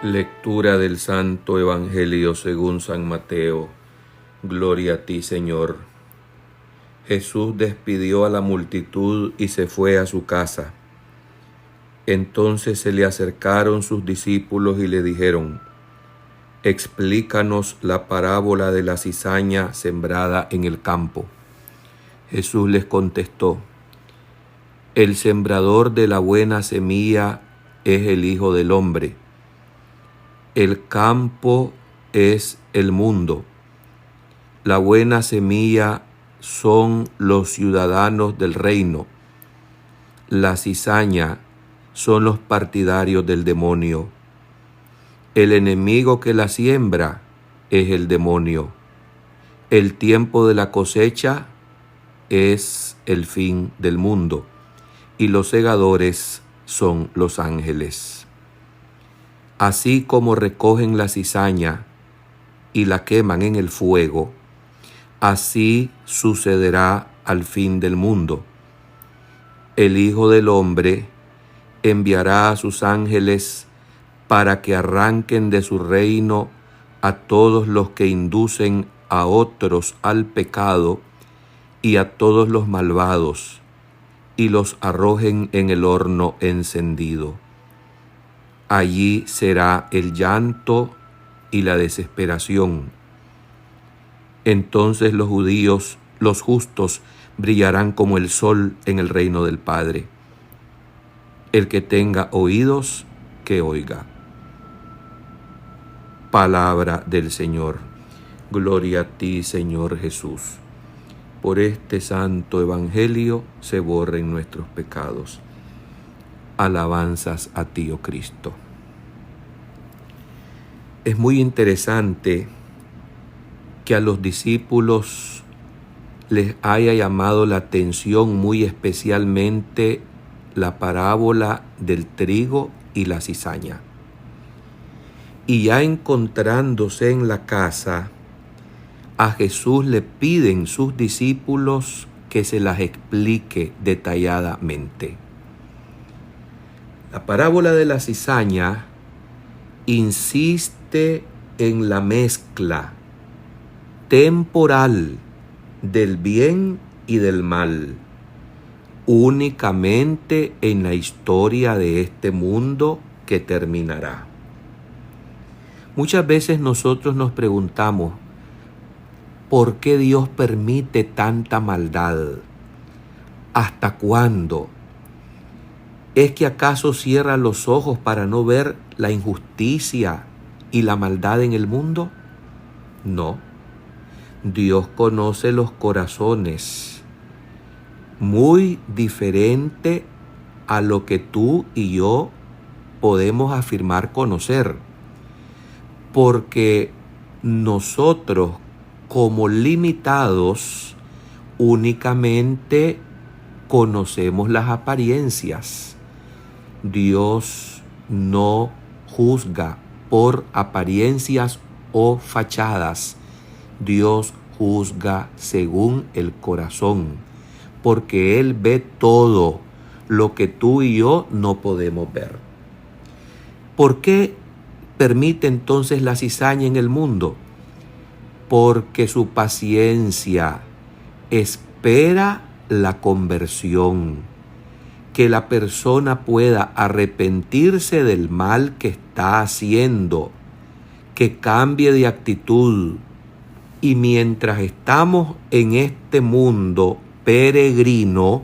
Lectura del Santo Evangelio según San Mateo. Gloria a ti, Señor. Jesús despidió a la multitud y se fue a su casa. Entonces se le acercaron sus discípulos y le dijeron: «Explícanos la parábola de la cizaña sembrada en el campo». Jesús les contestó: «El sembrador de la buena semilla es el Hijo del Hombre. El campo es el mundo. La buena semilla son los ciudadanos del reino. La cizaña son los partidarios del demonio. El enemigo que la siembra es el demonio. El tiempo de la cosecha es el fin del mundo, y los segadores son los ángeles. Así como recogen la cizaña y la queman en el fuego, así sucederá al fin del mundo. El Hijo del Hombre enviará a sus ángeles para que arranquen de su reino a todos los que inducen a otros al pecado y a todos los malvados, y los arrojen en el horno encendido. Allí será el llanto y la desesperación. Entonces los judíos, los justos, brillarán como el sol en el reino del Padre. El que tenga oídos, que oiga». Palabra del Señor. Gloria a ti, Señor Jesús. Por este santo evangelio se borren nuestros pecados. Alabanzas a ti, oh Cristo. Es muy interesante que a los discípulos les haya llamado la atención muy especialmente la parábola del trigo y la cizaña. Y ya encontrándose en la casa, a Jesús le piden sus discípulos que se las explique detalladamente. La parábola de la cizaña insiste en la mezcla temporal del bien y del mal, únicamente en la historia de este mundo que terminará. Muchas veces nosotros nos preguntamos, ¿por qué Dios permite tanta maldad? ¿Hasta cuándo? ¿Es que acaso cierra los ojos para no ver la injusticia y la maldad en el mundo? No. Dios conoce los corazones, muy diferente a lo que tú y yo podemos afirmar conocer, porque nosotros, como limitados, únicamente conocemos las apariencias. Dios no juzga por apariencias o fachadas. Dios juzga según el corazón, porque Él ve todo lo que tú y yo no podemos ver. ¿Por qué permite entonces la cizaña en el mundo? Porque su paciencia espera la conversión, que la persona pueda arrepentirse del mal que está haciendo, que cambie de actitud. Y mientras estamos en este mundo peregrino,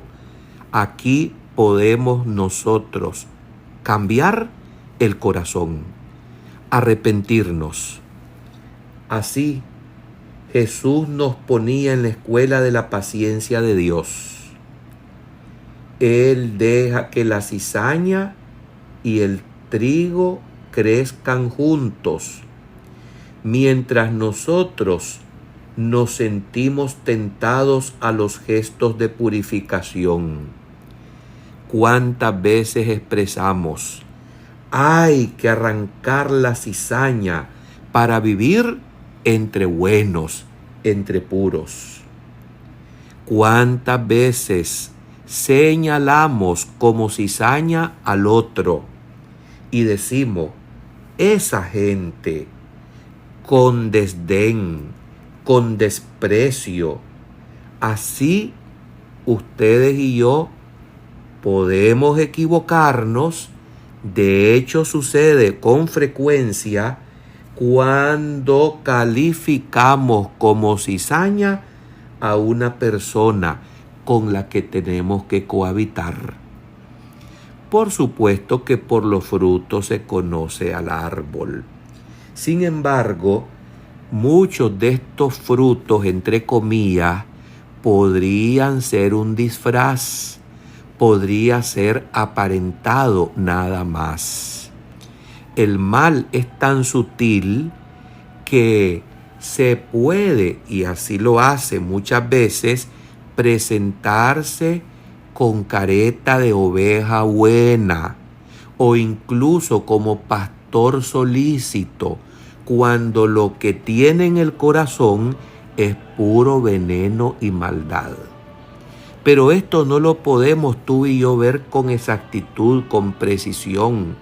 aquí podemos nosotros cambiar el corazón, arrepentirnos. Así, Jesús nos ponía en la escuela de la paciencia de Dios. Él deja que la cizaña y el trigo crezcan juntos, mientras nosotros nos sentimos tentados a los gestos de purificación. ¿Cuántas veces expresamos: hay que arrancar la cizaña para vivir entre buenos, entre puros? ¿Cuántas veces señalamos como cizaña al otro y decimos: esa gente con desdén, con desprecio. Así ustedes y yo podemos equivocarnos. De hecho, sucede con frecuencia cuando calificamos como cizaña a una persona con la que tenemos que cohabitar. Por supuesto que por los frutos se conoce al árbol. Sin embargo, muchos de estos frutos, entre comillas, podrían ser un disfraz, podría ser aparentado nada más. El mal es tan sutil que se puede, y así lo hace muchas veces, presentarse con careta de oveja buena o incluso como pastor solícito, cuando lo que tiene en el corazón es puro veneno y maldad. Pero esto no lo podemos tú y yo ver con exactitud, con precisión.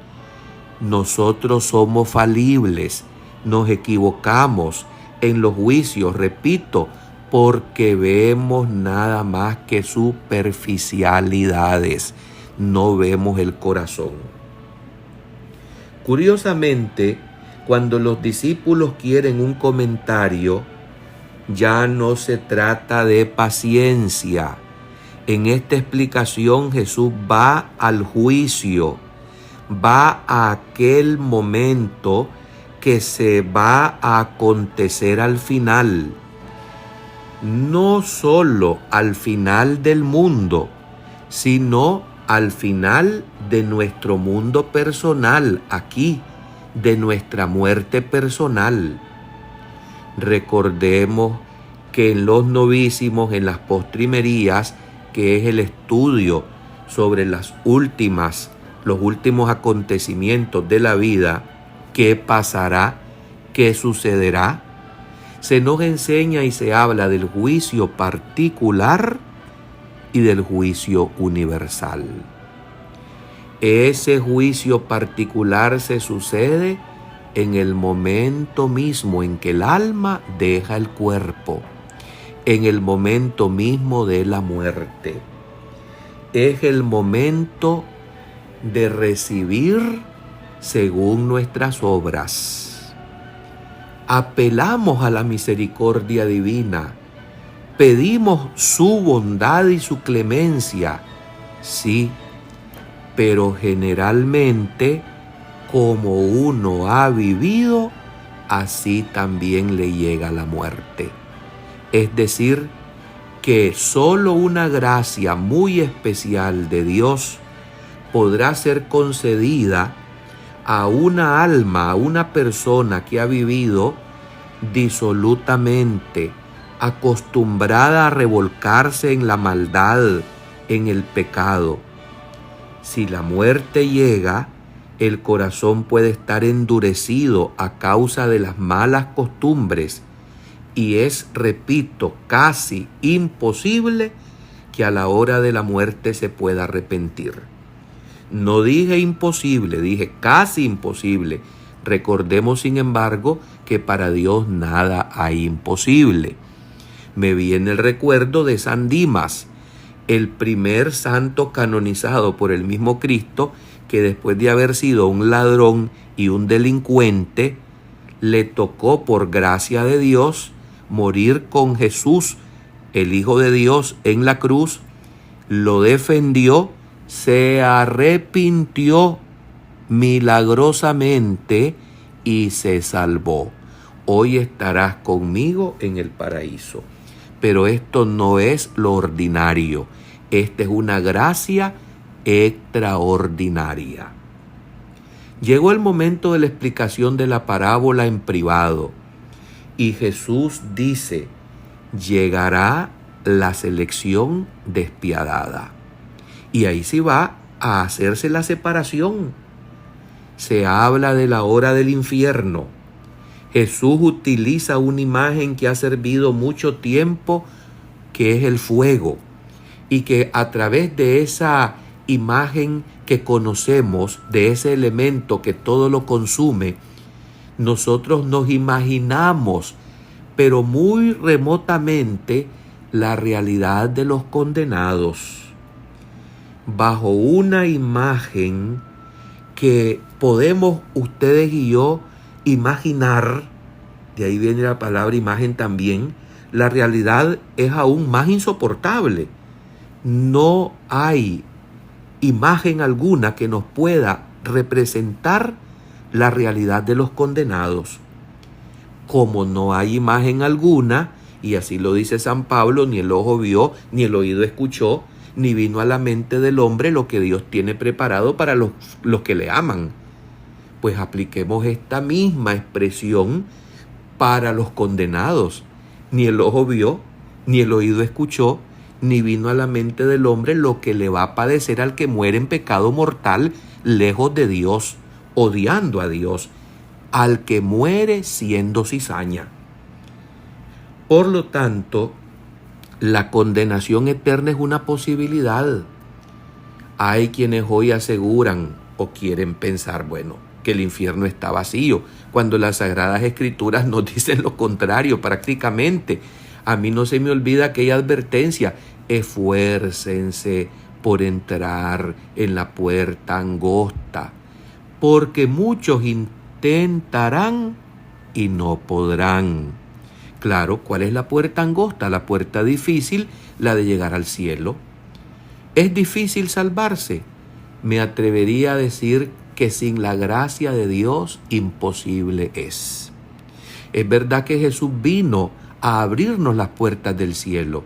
Nosotros somos falibles, nos equivocamos en los juicios, repito, porque vemos nada más que superficialidades, no vemos el corazón. Curiosamente, cuando los discípulos quieren un comentario, ya no se trata de paciencia. En esta explicación Jesús va al juicio, va a aquel momento que se va a acontecer al final. No solo al final del mundo, sino al final de nuestro mundo personal, aquí, de nuestra muerte personal. Recordemos que en los novísimos, en las postrimerías, que es el estudio sobre los últimos acontecimientos de la vida, qué pasará, qué sucederá, se nos enseña y se habla del juicio particular y del juicio universal. Ese juicio particular se sucede en el momento mismo en que el alma deja el cuerpo, en el momento mismo de la muerte. Es el momento de recibir según nuestras obras. Apelamos a la misericordia divina, pedimos su bondad y su clemencia, sí, pero generalmente como uno ha vivido, así también le llega la muerte. Es decir, que solo una gracia muy especial de Dios podrá ser concedida a una alma, a una persona que ha vivido disolutamente, acostumbrada a revolcarse en la maldad, en el pecado. Si la muerte llega, el corazón puede estar endurecido a causa de las malas costumbres y es, repito, casi imposible que a la hora de la muerte se pueda arrepentir. No dije imposible, dije casi imposible. Recordemos, sin embargo, que para Dios nada hay imposible. Me viene el recuerdo de San Dimas, el primer santo canonizado por el mismo Cristo, que después de haber sido un ladrón y un delincuente, le tocó por gracia de Dios morir con Jesús, el Hijo de Dios, en la cruz, lo defendió, se arrepintió milagrosamente y se salvó. Hoy estarás conmigo en el paraíso. Pero esto no es lo ordinario. Esta es una gracia extraordinaria. Llegó el momento de la explicación de la parábola en privado. Y Jesús dice, llegará la selección despiadada. Y ahí sí va a hacerse la separación. Se habla de la hora del infierno. Jesús utiliza una imagen que ha servido mucho tiempo, que es el fuego. Y que a través de esa imagen que conocemos, de ese elemento que todo lo consume, nosotros nos imaginamos, pero muy remotamente, la realidad de los condenados, bajo una imagen que podemos ustedes y yo imaginar. De ahí viene la palabra imagen también. La realidad es aún más insoportable. No hay imagen alguna que nos pueda representar la realidad de los condenados. Como no hay imagen alguna, y así lo dice San Pablo, ni el ojo vio, ni el oído escuchó, ni vino a la mente del hombre lo que Dios tiene preparado para los que le aman. Pues apliquemos esta misma expresión para los condenados. Ni el ojo vio, ni el oído escuchó, ni vino a la mente del hombre lo que le va a padecer al que muere en pecado mortal, lejos de Dios, odiando a Dios, al que muere siendo cizaña. Por lo tanto, la condenación eterna es una posibilidad. Hay quienes hoy aseguran o quieren pensar, que el infierno está vacío, cuando las Sagradas Escrituras nos dicen lo contrario prácticamente. A mí no se me olvida aquella advertencia: esfuércense por entrar en la puerta angosta, porque muchos intentarán y no podrán. Claro, ¿cuál es la puerta angosta? La puerta difícil, la de llegar al cielo. ¿Es difícil salvarse? Me atrevería a decir que sin la gracia de Dios imposible es. Es verdad que Jesús vino a abrirnos las puertas del cielo,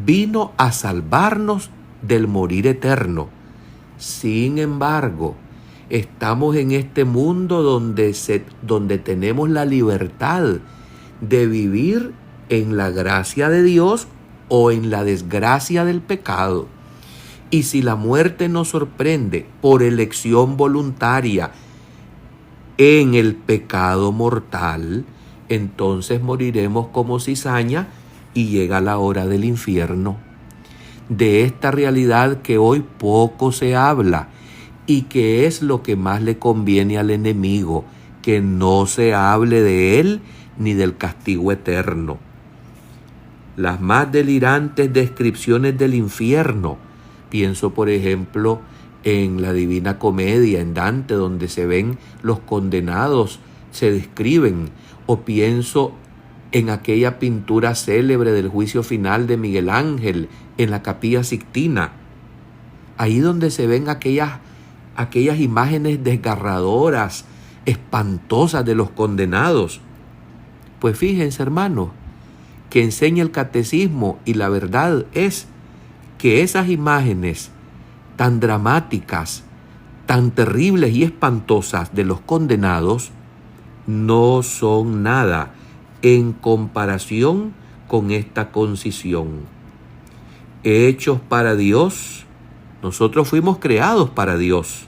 vino a salvarnos del morir eterno. Sin embargo, estamos en este mundo donde tenemos la libertad de vivir en la gracia de Dios o en la desgracia del pecado. Y si la muerte nos sorprende por elección voluntaria en el pecado mortal, entonces moriremos como cizaña y llega la hora del infierno. De esta realidad que hoy poco se habla y que es lo que más le conviene al enemigo, que no se hable de él ni del castigo eterno. Las más delirantes descripciones del infierno, pienso por ejemplo en la Divina Comedia, en Dante, donde se ven los condenados, se describen, o pienso en aquella pintura célebre del juicio final de Miguel Ángel en la Capilla Sixtina, ahí donde se ven aquellas imágenes desgarradoras, espantosas de los condenados. Pues fíjense, hermanos, que enseña el catecismo, y la verdad es que esas imágenes tan dramáticas, tan terribles y espantosas de los condenados no son nada en comparación con esta concisión. Hechos para Dios, nosotros fuimos creados para Dios.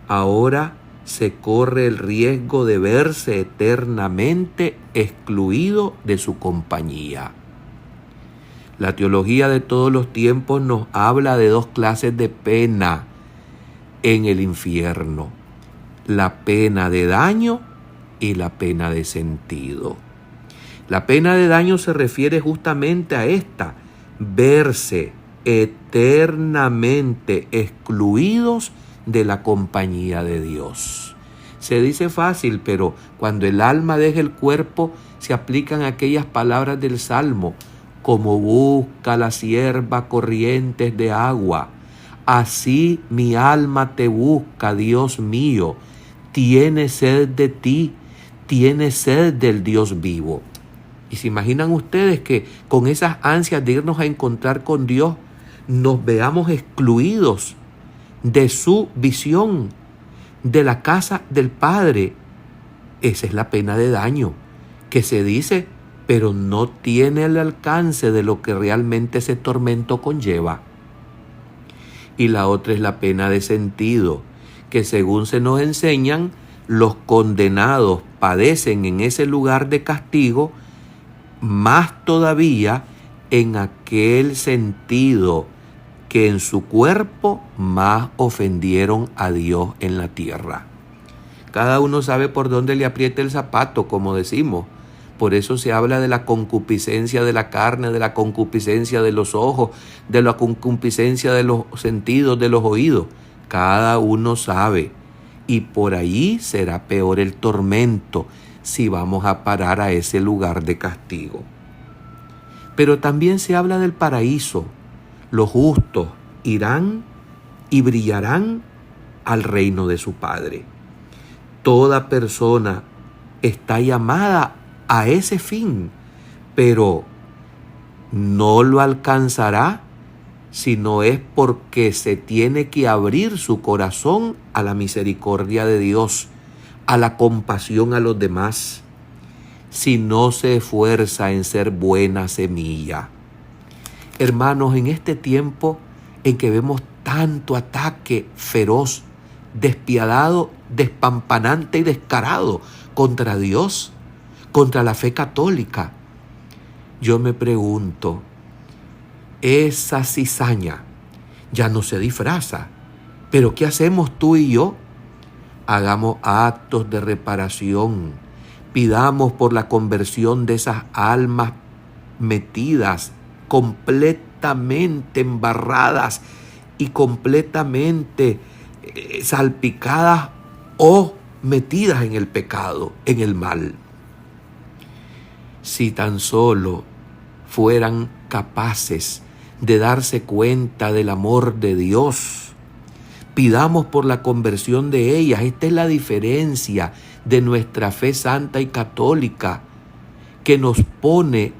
Ahora se corre el riesgo de verse eternamente excluido de su compañía. La teología de todos los tiempos nos habla de dos clases de pena en el infierno: la pena de daño y la pena de sentido. La pena de daño se refiere justamente a esta: verse eternamente excluidos de la compañía de Dios. Se dice fácil, pero cuando el alma deja el cuerpo, se aplican aquellas palabras del Salmo: como busca la sierva corrientes de agua, así mi alma te busca, Dios mío. Tiene sed de ti, tiene sed del Dios vivo. ¿Y se imaginan ustedes que con esas ansias de irnos a encontrar con Dios nos veamos excluidos de su visión, de la casa del Padre? Esa es la pena de daño, que se dice, pero no tiene el alcance de lo que realmente ese tormento conlleva. Y la otra es la pena de sentido, que según se nos enseñan, los condenados padecen en ese lugar de castigo, más todavía en aquel sentido que en su cuerpo más ofendieron a Dios en la tierra. Cada uno sabe por dónde le aprieta el zapato, como decimos. Por eso se habla de la concupiscencia de la carne, de la concupiscencia de los ojos, de la concupiscencia de los sentidos, de los oídos. Cada uno sabe. Y por ahí será peor el tormento si vamos a parar a ese lugar de castigo. Pero también se habla del paraíso. Los justos irán y brillarán al reino de su Padre. Toda persona está llamada a ese fin, pero no lo alcanzará si no es porque se tiene que abrir su corazón a la misericordia de Dios, a la compasión a los demás, si no se esfuerza en ser buena semilla. Hermanos, en este tiempo en que vemos tanto ataque feroz, despiadado, despampanante y descarado contra Dios, contra la fe católica, yo me pregunto, esa cizaña ya no se disfraza, pero ¿qué hacemos tú y yo? Hagamos actos de reparación, pidamos por la conversión de esas almas metidas, completamente embarradas y completamente salpicadas o metidas en el pecado, en el mal. Si tan solo fueran capaces de darse cuenta del amor de Dios, pidamos por la conversión de ellas. Esta es la diferencia de nuestra fe santa y católica, que nos pone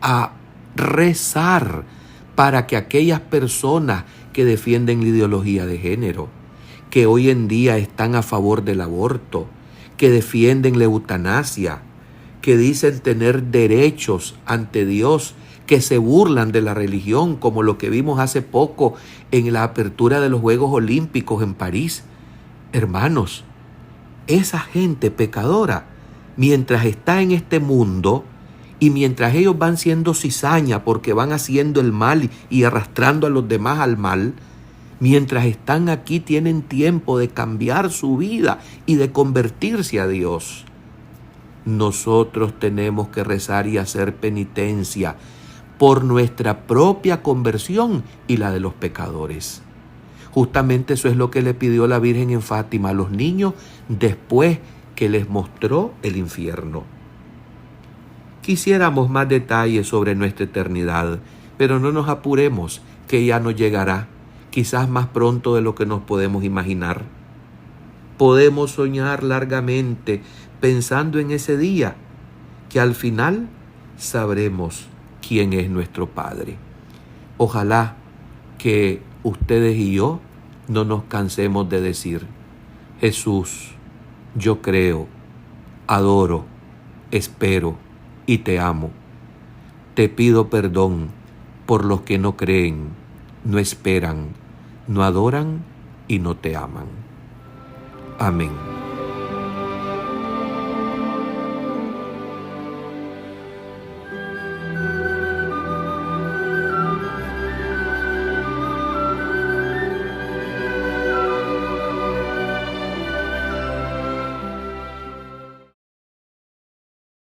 a rezar para que aquellas personas que defienden la ideología de género, que hoy en día están a favor del aborto, que defienden la eutanasia, que dicen tener derechos ante Dios, que se burlan de la religión, como lo que vimos hace poco en la apertura de los Juegos Olímpicos en París. Hermanos, esa gente pecadora, mientras está en este mundo y mientras ellos van siendo cizaña porque van haciendo el mal y arrastrando a los demás al mal, mientras están aquí tienen tiempo de cambiar su vida y de convertirse a Dios. Nosotros tenemos que rezar y hacer penitencia por nuestra propia conversión y la de los pecadores. Justamente eso es lo que le pidió la Virgen en Fátima a los niños después que les mostró el infierno. Quisiéramos más detalles sobre nuestra eternidad, pero no nos apuremos, que ya nos llegará, quizás más pronto de lo que nos podemos imaginar. Podemos soñar largamente pensando en ese día, que al final sabremos quién es nuestro Padre. Ojalá que ustedes y yo no nos cansemos de decir: Jesús, yo creo, adoro, espero y te amo. Te pido perdón por los que no creen, no esperan, no adoran y no te aman. Amén.